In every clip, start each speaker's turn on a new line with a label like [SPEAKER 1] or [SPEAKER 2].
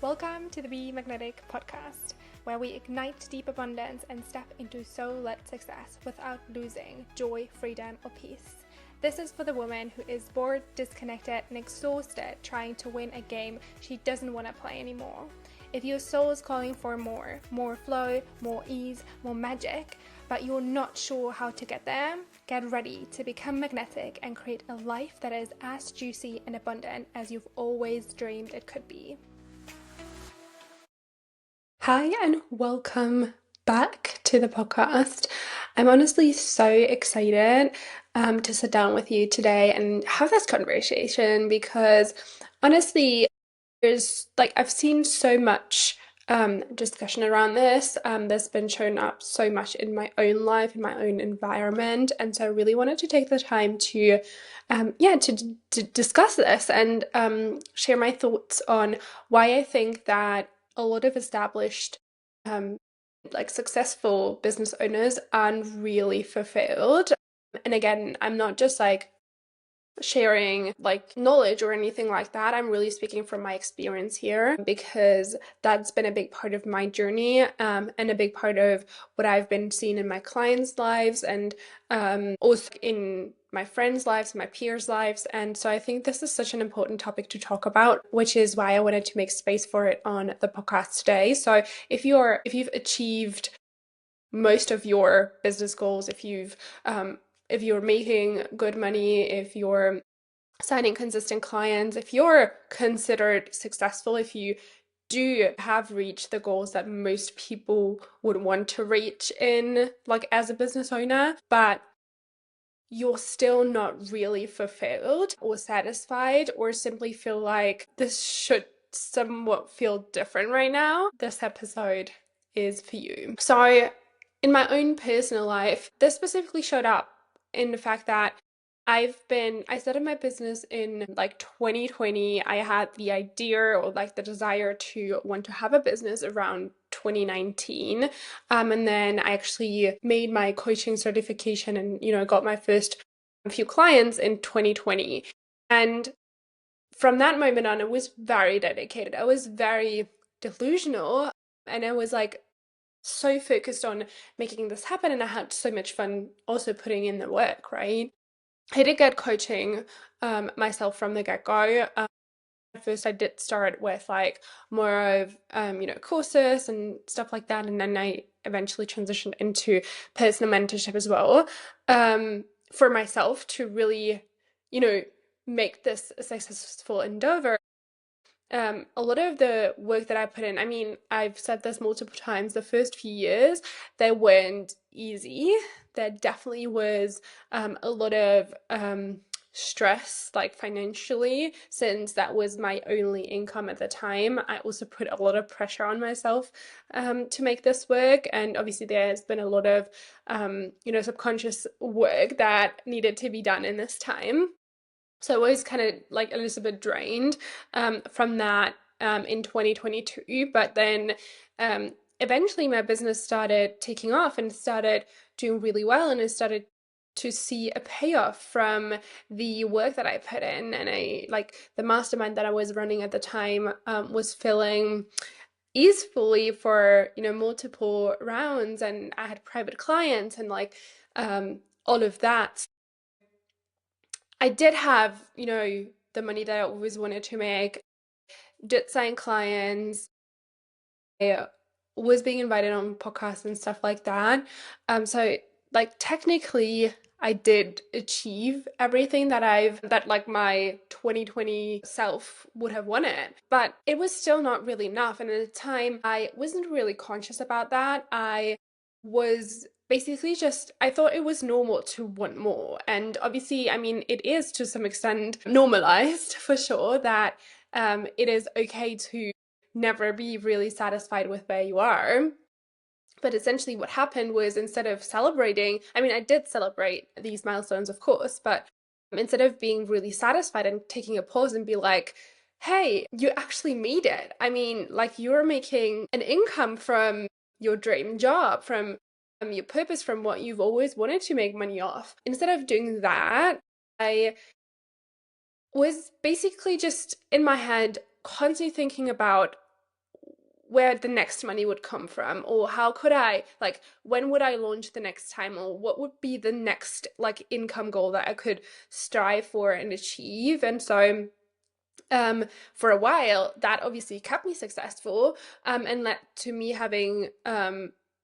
[SPEAKER 1] Welcome to the Be Magnetic podcast, where we ignite deep abundance and step into soul-led success without losing joy, freedom, or peace. This is for the woman who is bored, disconnected, and exhausted trying to win a game she doesn't want to play anymore. If your soul is calling for more flow, more ease, more magic, but you're not sure how to get there, get ready to become magnetic and create a life that is as juicy and abundant as you've always dreamed it could be. Hi, and welcome back to the podcast. I'm honestly so excited to sit down with you today and have this conversation because honestly, I've seen so much discussion around this. There's been shown up so much in my own life, in my own environment, and so I really wanted to take the time to discuss this and share my thoughts on why I think that a lot of established successful business owners aren't really fulfilled. And again, I'm not just sharing knowledge or anything like that. I'm really speaking from my experience here because that's been a big part of my journey and a big part of what I've been seeing in my clients' lives and also in my friends' lives, my peers' lives. And so I think this is such an important topic to talk about, which is why I wanted to make space for it on the podcast today. So if you've achieved most of your business goals, if you're making good money, if you're signing consistent clients, if you're considered successful, if you do have reached the goals that most people would want to reach in as a business owner, but you're still not really fulfilled or satisfied, or simply feel like this should somewhat feel different right now, this episode is for you. So in my own personal life, this specifically showed up in the fact that I started my business in 2020. I had the idea or the desire to want to have a business around 2019. And then I actually made my coaching certification and, got my first few clients in 2020. And from that moment on, I was very dedicated. I was very delusional. And I was so focused on making this happen. And I had so much fun also putting in the work, right? I did get coaching myself from the get-go. First I did start with more of courses and stuff like that, and then I eventually transitioned into personal mentorship as well, for myself to really make this a successful endeavor. A lot of the work that I put in, I mean, I've said this multiple times, the first few years, they weren't easy. There definitely was a lot of stress, financially, since that was my only income at the time. I also put a lot of pressure on myself to make this work. And obviously there's been a lot of, subconscious work that needed to be done in this time. So I was kind of a little bit drained from that in 2022. But then eventually my business started taking off and started doing really well, and I started to see a payoff from the work that I put in. And the mastermind that I was running at the time was filling easily for multiple rounds, and I had private clients and all of that. I did have, the money that I always wanted to make, did sign clients, I was being invited on podcasts and stuff like that. So technically I did achieve everything that my 2020 self would have wanted, but it was still not really enough. And at the time I wasn't really conscious about that. I was basically I thought it was normal to want more. And obviously, I mean, it is to some extent normalized for sure that it is okay to never be really satisfied with where you are. But essentially what happened was, instead of celebrating, I mean, I did celebrate these milestones, of course, but instead of being really satisfied and taking a pause and be like, hey, you actually made it. I mean, you're making an income from your dream job, from your purpose, from what you've always wanted to make money off. Instead of doing that, I was basically just in my head constantly thinking about where the next money would come from, or how could I, like, when would I launch the next time, or what would be the next like income goal that I could strive for and achieve. And so for a while that obviously kept me successful, and led to me having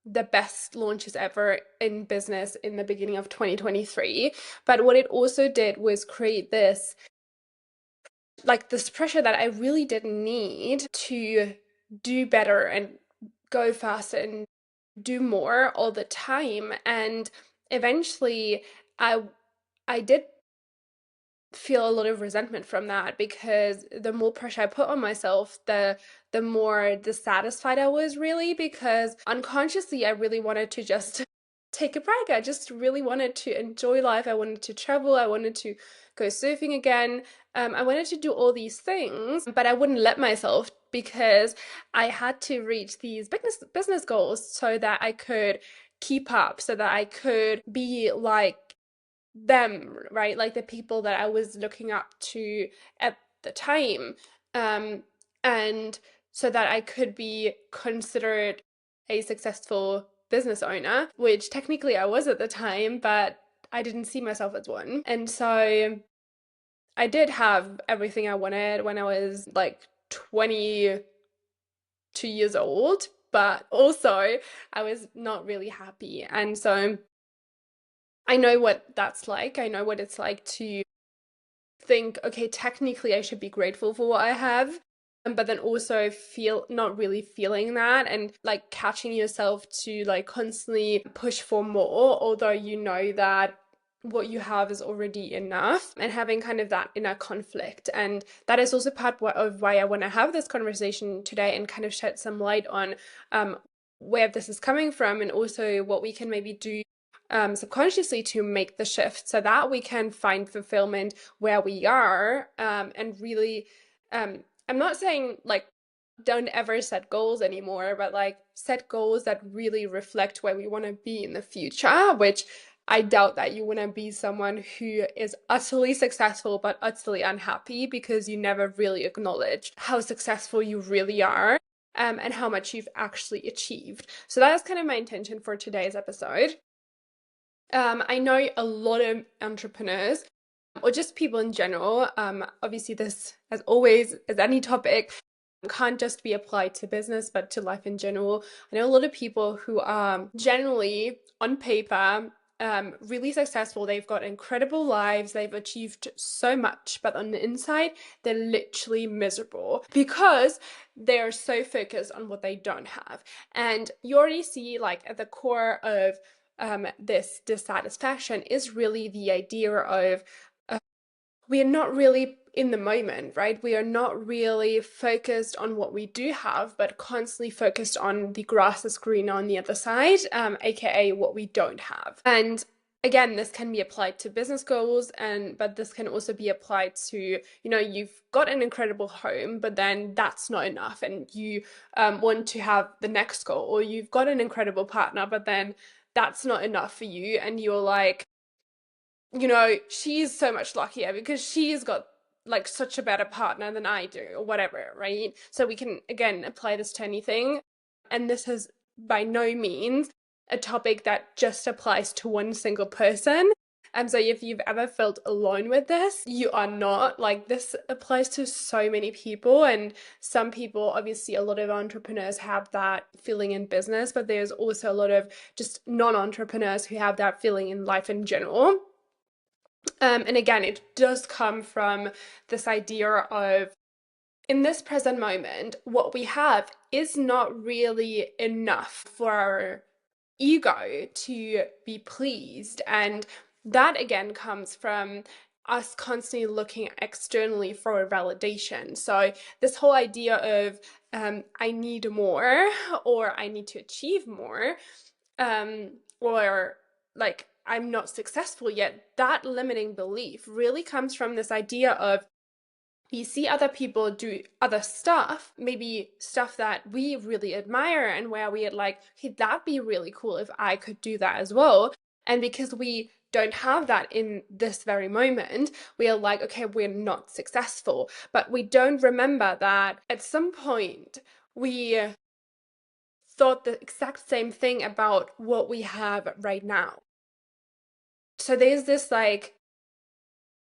[SPEAKER 1] the best launches ever in business in the beginning of 2023. But what it also did was create this, like, this pressure that I really didn't need to do better and go faster and do more all the time. And eventually I I did feel a lot of resentment from that, because the more pressure I put on myself, the more dissatisfied I was, really, because unconsciously I really wanted to just take a break. I just really wanted to enjoy life. I wanted to travel. I wanted to go surfing again. I wanted to do all these things, but I wouldn't let myself, because I had to reach these business goals so that I could keep up, so that I could be like them, right? Like the people that I was looking up to at the time. Um, and so that I could be considered a successful business owner, which technically I was at the time, but I didn't see myself as one. And so I did have everything I wanted when I was like 22 years old, but also I was not really happy. And so I know what that's like. I know what it's like to think, okay, technically I should be grateful for what I have, but then also feel not really feeling that, and like catching yourself to like constantly push for more, although you know that what you have is already enough, and having kind of that inner conflict. And that is also part of why I want to have this conversation today and kind of shed some light on where this is coming from, and also what we can maybe do subconsciously to make the shift so that we can find fulfillment where we are, and really, I'm not saying like don't ever set goals anymore, but like set goals that really reflect where we want to be in the future, which I doubt that you want to be someone who is utterly successful but utterly unhappy, because you never really acknowledge how successful you really are, and how much you've actually achieved. So that is kind of my intention for today's episode. I know a lot of entrepreneurs, or just people in general. Obviously, this, as always, as any topic, can't just be applied to business, but to life in general. I know a lot of people who are generally, on paper, really successful. They've got incredible lives. They've achieved so much, but on the inside, they're literally miserable because they're so focused on what they don't have. And you already see, like, at the core of this dissatisfaction is really the idea of we are not really in the moment, right? We are not really focused on what we do have, but constantly focused on the grass is greener on the other side, aka what we don't have. And again, this can be applied to business goals, but this can also be applied to, you've got an incredible home, but then that's not enough, and you want to have the next goal. Or you've got an incredible partner, but then that's not enough for you, and you're like, she's so much luckier because she's got like such a better partner than I do, or whatever, right? So we can again apply this to anything. And this is by no means a topic that just applies to one single person. And so if you've ever felt alone with this, you are not. Like, this applies to so many people. And some people, obviously a lot of entrepreneurs have that feeling in business, but there's also a lot of just non-entrepreneurs who have that feeling in life in general. And again, it does come from this idea of, in this present moment, what we have is not really enough for our ego to be pleased. And that again comes from us constantly looking externally for a validation. So this whole idea of I need more, or I need to achieve more, or like I'm not successful yet, that limiting belief really comes from this idea of we see other people do other stuff, maybe stuff that we really admire, and where we are like, hey, that'd be really cool if I could do that as well. And because we don't have that in this very moment, we are like, okay, we're not successful. But we don't remember that at some point we thought the exact same thing about what we have right now. So there's this like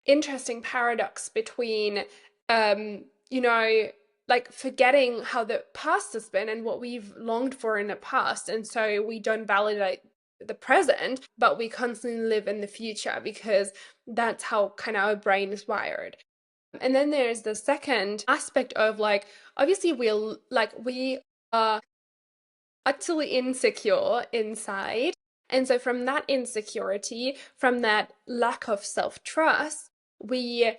[SPEAKER 1] interesting paradox between you know, like forgetting how the past has been and what we've longed for in the past, and so we don't validate the present, but we constantly live in the future because that's how kind of our brain is wired. And then there's the second aspect of like, obviously we are utterly insecure inside. And so from that insecurity, from that lack of self-trust, we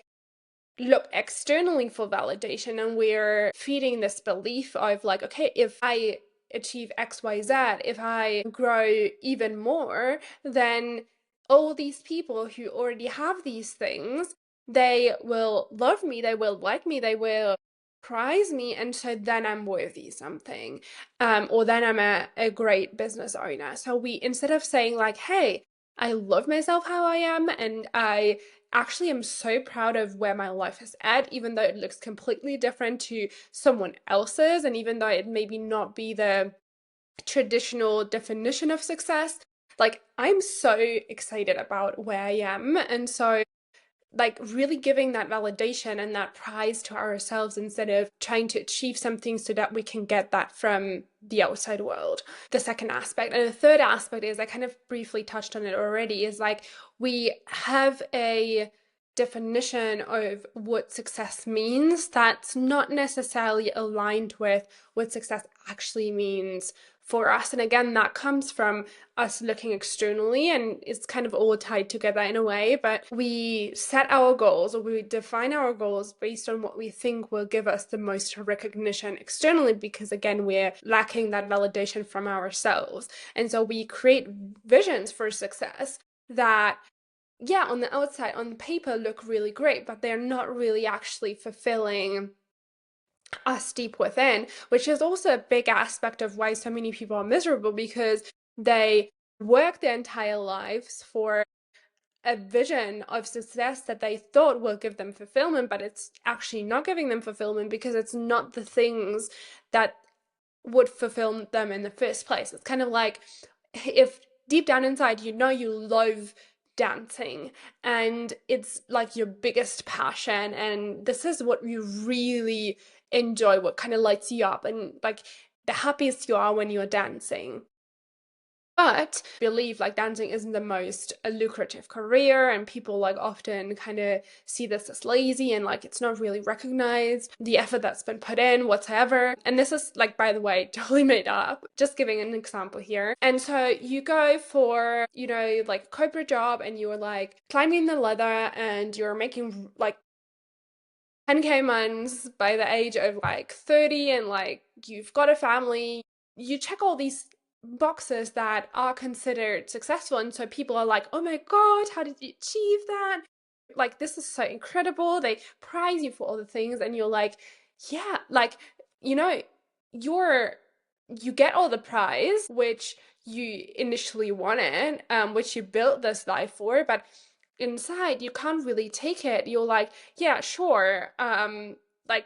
[SPEAKER 1] look externally for validation, and we're feeding this belief of like, okay, if I achieve XYZ, if I grow even more, then all these people who already have these things, they will love me, they will like me, they will prize me, and so then I'm worthy something, or then I'm a great business owner. So we, instead of saying like, hey, I love myself how I am, and I actually am so proud of where my life is at, even though it looks completely different to someone else's, and even though it maybe not be the traditional definition of success, like I'm so excited about where I am. And so like really giving that validation and that prize to ourselves instead of trying to achieve something so that we can get that from the outside world. The second aspect. And the third aspect is, I kind of briefly touched on it already, is like we have a definition of what success means that's not necessarily aligned with what success actually means for us. And again, that comes from us looking externally, and it's kind of all tied together in a way, but we set our goals, or we define our goals based on what we think will give us the most recognition externally, because again, we're lacking that validation from ourselves. And so we create visions for success that, yeah, on the outside, on paper, look really great, but they're not really actually fulfilling us deep within, which is also a big aspect of why so many people are miserable, because they work their entire lives for a vision of success that they thought will give them fulfillment, but it's actually not giving them fulfillment because it's not the things that would fulfill them in the first place. It's kind of like if deep down inside you know you love dancing and it's like your biggest passion, and this is what you really enjoy, what kind of lights you up, and like the happiest you are when you're dancing. But believe like dancing isn't the most lucrative career, and people like often kind of see this as lazy and like it's not really recognized the effort that's been put in whatsoever. And this is like, by the way, totally made up, just giving an example here. And so you go for, you know, like a corporate job, and you're like climbing the ladder, and you're making like 10K months by the age of like 30, and like you've got a family. You check all these boxes that are considered successful, and so people are like, oh my god, how did you achieve that? Like, this is so incredible. They prize you for all the things, and you're like, yeah, like, you know, you get all the prize which you initially wanted, which you built this life for, but inside you can't really take it. You're like, yeah, sure, like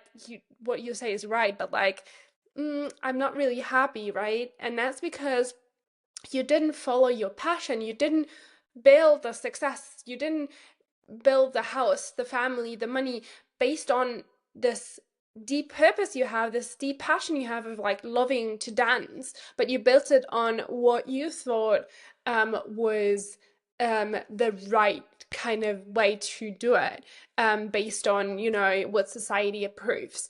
[SPEAKER 1] what you say is right, but like, I'm not really happy, right? And that's because you didn't follow your passion. You didn't build the success. You didn't build the house, the family, the money based on this deep purpose you have, this deep passion you have of like loving to dance, but you built it on what you thought was the right kind of way to do it, based on, you know, what society approves.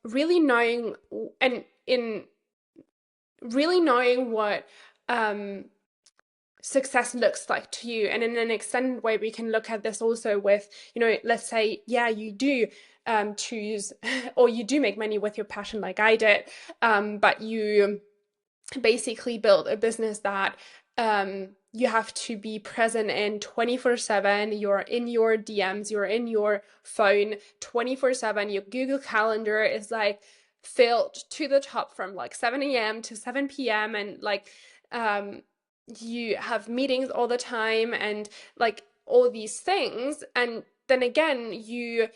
[SPEAKER 1] Really knowing, and in really knowing what success looks like to you. And in an extended way, we can look at this also with, you know, let's say, yeah, you do choose or you do make money with your passion like I did, but you basically build a business that you have to be present in 24/7. You're in your DMs, you're in your phone 24/7. Your Google Calendar is like filled to the top from like 7 a.m. to 7 p.m. and like you have meetings all the time and like all these things. And then again, you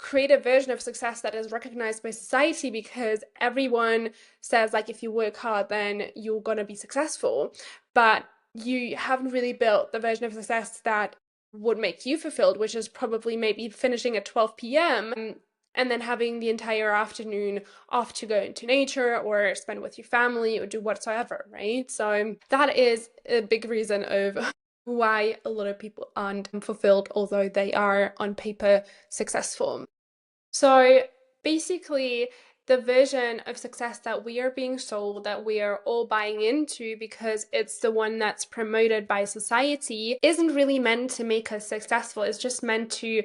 [SPEAKER 1] create a version of success that is recognized by society, because everyone says like if you work hard then you're going to be successful, but you haven't really built the version of success that would make you fulfilled, which is probably maybe finishing at 12 p.m. and then having the entire afternoon off to go into nature or spend with your family or do whatsoever, right? So that is a big reason of why a lot of people aren't fulfilled, although they are on paper successful. So basically, the version of success that we are being sold, that we are all buying into because it's the one that's promoted by society, isn't really meant to make us successful. It's just meant to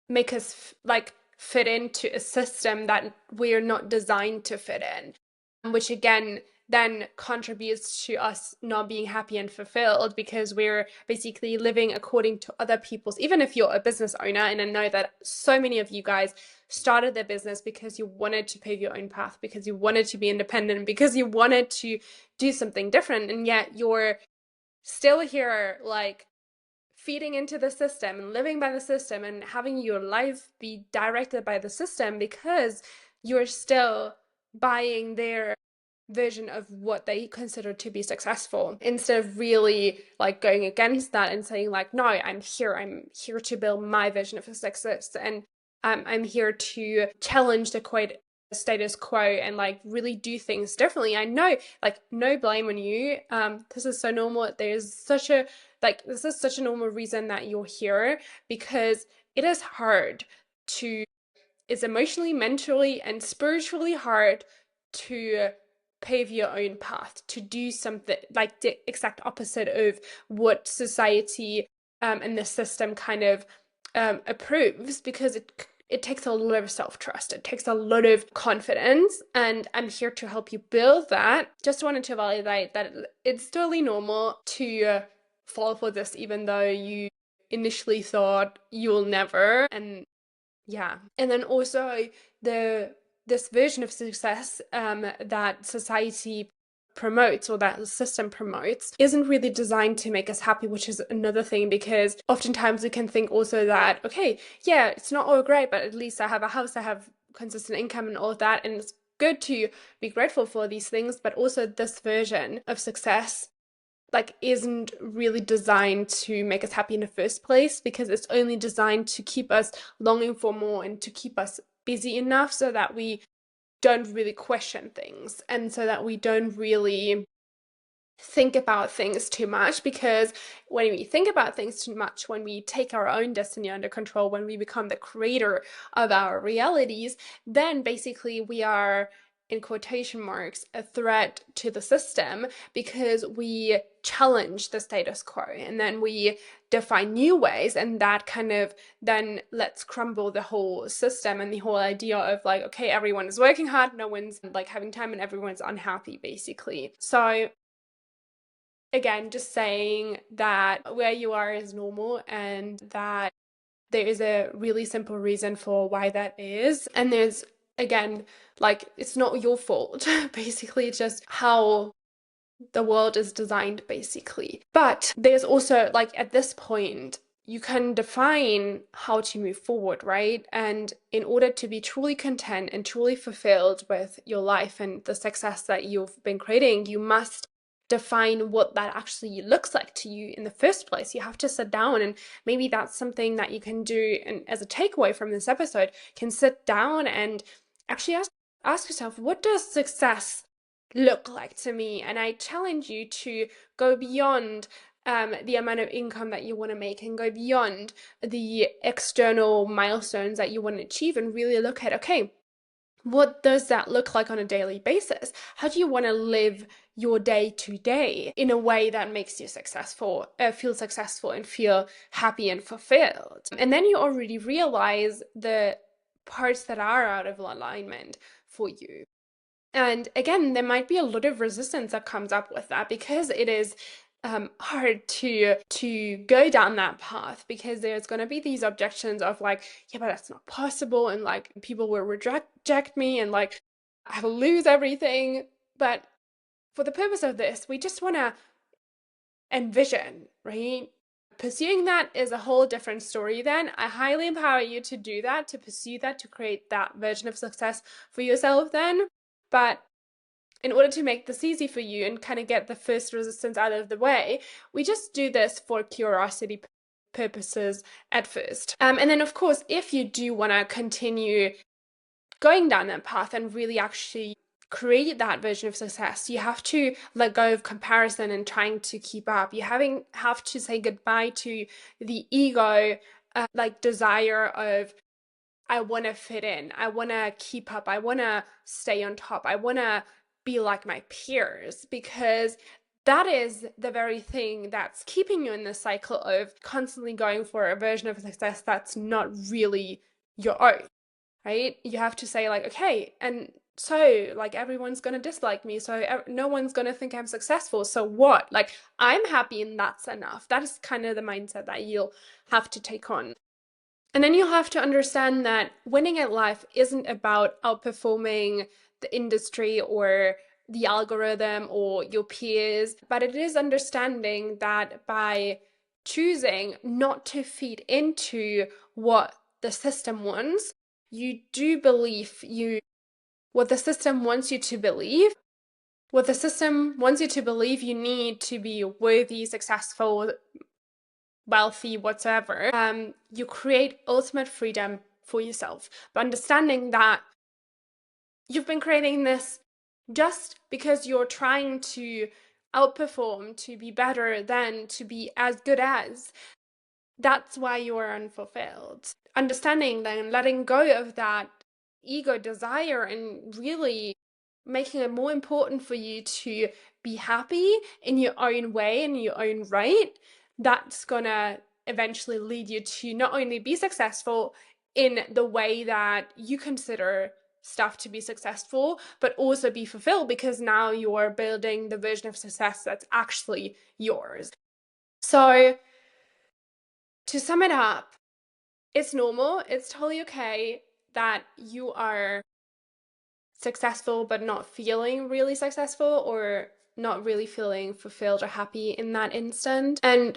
[SPEAKER 1] make us like fit into a system that we're not designed to fit in, which again then contributes to us not being happy and fulfilled, because we're basically living according to other people's. Even if you're a business owner, and I know that so many of you guys started their business because you wanted to pave your own path, because you wanted to be independent, because you wanted to do something different, and yet you're still here like feeding into the system and living by the system and having your life be directed by the system, because you're still buying their version of what they consider to be successful, instead of really like going against that and saying like, no, I'm here to build my vision of success, and I'm here to challenge the quote status quo and like really do things differently. I know, like, no blame on you. This is so normal. This is such a normal reason that you're here, because it is hard to, it's emotionally, mentally, and spiritually hard to pave your own path, to do something like the exact opposite of what society and the system kind of approves, because it takes a lot of self-trust, it takes a lot of confidence, and I'm here to help you build that. Just wanted to validate that it's totally normal to fall for this, even though you initially thought you'll never. And yeah. And then also this version of success that society promotes, or that the system promotes, isn't really designed to make us happy, which is another thing, because oftentimes we can think also that, okay, yeah, it's not all great, but at least I have a house, I have consistent income and all of that, and it's good to be grateful for these things, but also this version of success like isn't really designed to make us happy in the first place, because it's only designed to keep us longing for more and to keep us busy enough so that we don't really question things, and so that we don't really think about things too much. Because when we think about things too much, when we take our own destiny under control, when we become the creator of our realities, then basically we are, in quotation marks, a threat to the system, because we challenge the status quo and then we define new ways, and that kind of then lets crumble the whole system and the whole idea of like, okay, everyone is working hard, no one's like having time, and everyone's unhappy basically. So again, just saying that where you are is normal, and that there is a really simple reason for why that is. And there's, again, like, it's not your fault. Basically, it's just how the world is designed, basically. But there's also, like, at this point, you can define how to move forward, right? And in order to be truly content and truly fulfilled with your life and the success that you've been creating, you must define what that actually looks like to you in the first place. You have to sit down, and maybe that's something that you can do, and as a takeaway from this episode, can sit down and actually ask yourself, what does success look like to me? And I challenge you to go beyond the amount of income that you want to make, and go beyond the external milestones that you want to achieve, and really look at, okay, what does that look like on a daily basis? How do you want to live your day to day in a way that makes you successful, feel successful, and feel happy and fulfilled? And then you already realize the parts that are out of alignment for you. And again, there might be a lot of resistance that comes up with that, because it is hard to go down that path, because there's going to be these objections of like, yeah, but that's not possible, and like people will reject me, and like I will lose everything. But for the purpose of this, we just want to envision, right? Pursuing that is a whole different story then. I highly empower you to do that, to pursue that, to create that version of success for yourself then. But in order to make this easy for you and kind of get the first resistance out of the way, we just do this for curiosity purposes at first. And then, of course, if you do want to continue going down that path and really actually create that version of success, you have to let go of comparison and trying to keep up. You have to say goodbye to the ego, desire of, I want to fit in, I want to keep up, I want to stay on top, I want to be like my peers, because that is the very thing that's keeping you in this cycle of constantly going for a version of success that's not really your own, right? You have to say like, okay, and so like everyone's going to dislike me, so no one's going to think I'm successful, so what? Like, I'm happy and that's enough. That is kind of the mindset that you'll have to take on. And then you have to understand that winning at life isn't about outperforming the industry or the algorithm or your peers, but it is understanding that by choosing not to feed into what the system wants, you do believe what the system wants you to believe. What the system wants you to believe you need to be worthy, successful, wealthy, whatsoever, you create ultimate freedom for yourself. But understanding that you've been creating this just because you're trying to outperform, to be better than, to be as good as, that's why you are unfulfilled. Understanding then, letting go of that ego desire and really making it more important for you to be happy in your own way, in your own right, that's gonna eventually lead you to not only be successful in the way that you consider stuff to be successful, but also be fulfilled, because now you're building the version of success that's actually yours. So to sum it up, it's normal, it's totally okay that you are successful but not feeling really successful, or not really feeling fulfilled or happy in that instant. And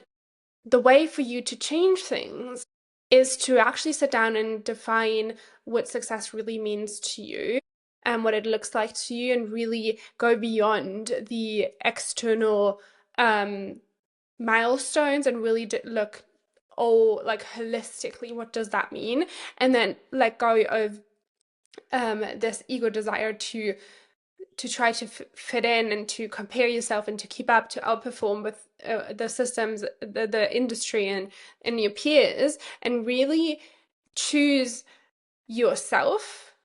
[SPEAKER 1] the way for you to change things is to actually sit down and define what success really means to you and what it looks like to you, and really go beyond the external milestones and really look like holistically, what does that mean, and then let go of this ego desire to try to fit in and to compare yourself and to keep up, to outperform with the systems, the industry and your peers, and really choose yourself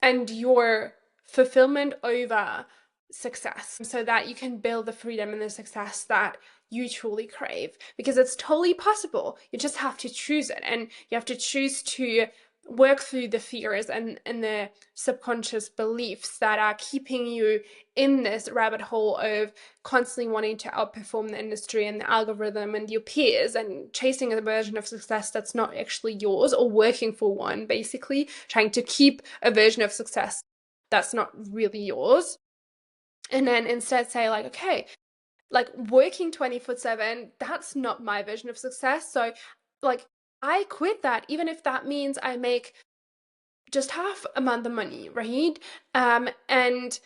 [SPEAKER 1] and your fulfillment over success, so that you can build the freedom and the success that you truly crave. Because it's totally possible. You just have to choose it, and you have to choose to work through the fears and the subconscious beliefs that are keeping you in this rabbit hole of constantly wanting to outperform the industry and the algorithm and your peers, and chasing a version of success that's not actually yours, or working for one, basically trying to keep a version of success that's not really yours. And then instead say like, okay, like working 24/7, that's not my vision of success. So like, I quit that, even if that means I make just half amount of money, right? And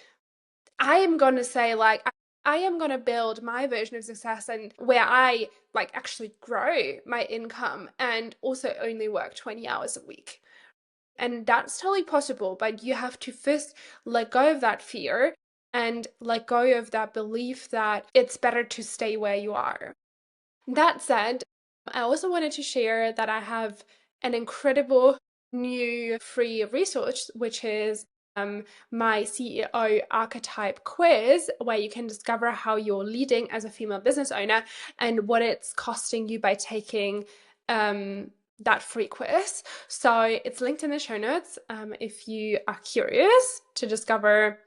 [SPEAKER 1] I am going to say like, I am going to build my version of success, and where I like actually grow my income and also only work 20 hours a week. And that's totally possible, but you have to first let go of that fear and let go of that belief that it's better to stay where you are. That said, I also wanted to share that I have an incredible new free resource, which is my CEO archetype quiz, where you can discover how you're leading as a female business owner and what it's costing you by taking that free quiz. So it's linked in the show notes if you are curious to discover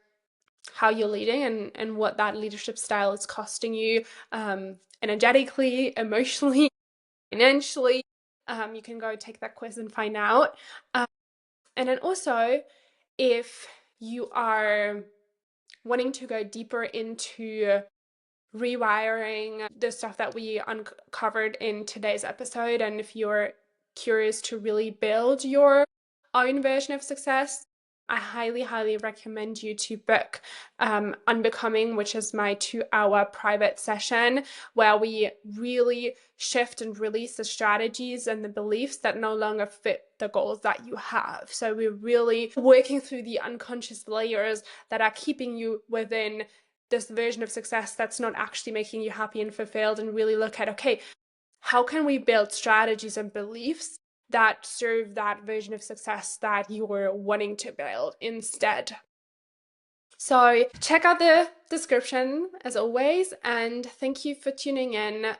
[SPEAKER 1] how you're leading and what that leadership style is costing you energetically, emotionally, financially. You can go take that quiz and find out. And then also, if you are wanting to go deeper into rewiring the stuff that we uncovered in today's episode. And if you're curious to really build your own version of success, I highly, highly recommend you to book Unbecoming, which is my 2-hour private session where we really shift and release the strategies and the beliefs that no longer fit the goals that you have. So we're really working through the unconscious layers that are keeping you within this version of success that's not actually making you happy and fulfilled, and really look at, okay, how can we build strategies and beliefs that serve that version of success that you're wanting to build instead. So check out the description as always, and thank you for tuning in.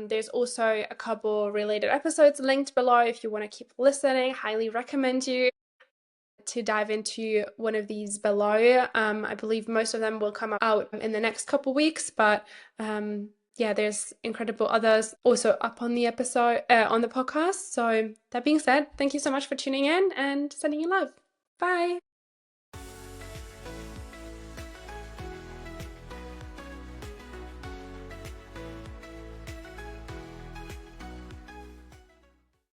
[SPEAKER 1] There's also a couple related episodes linked below if you want to keep listening. Highly recommend you to dive into one of these below. I believe most of them will come out in the next couple weeks, but yeah, there's incredible others also up on the episode, on the podcast. So that being said, thank you so much for tuning in and sending you love. Bye.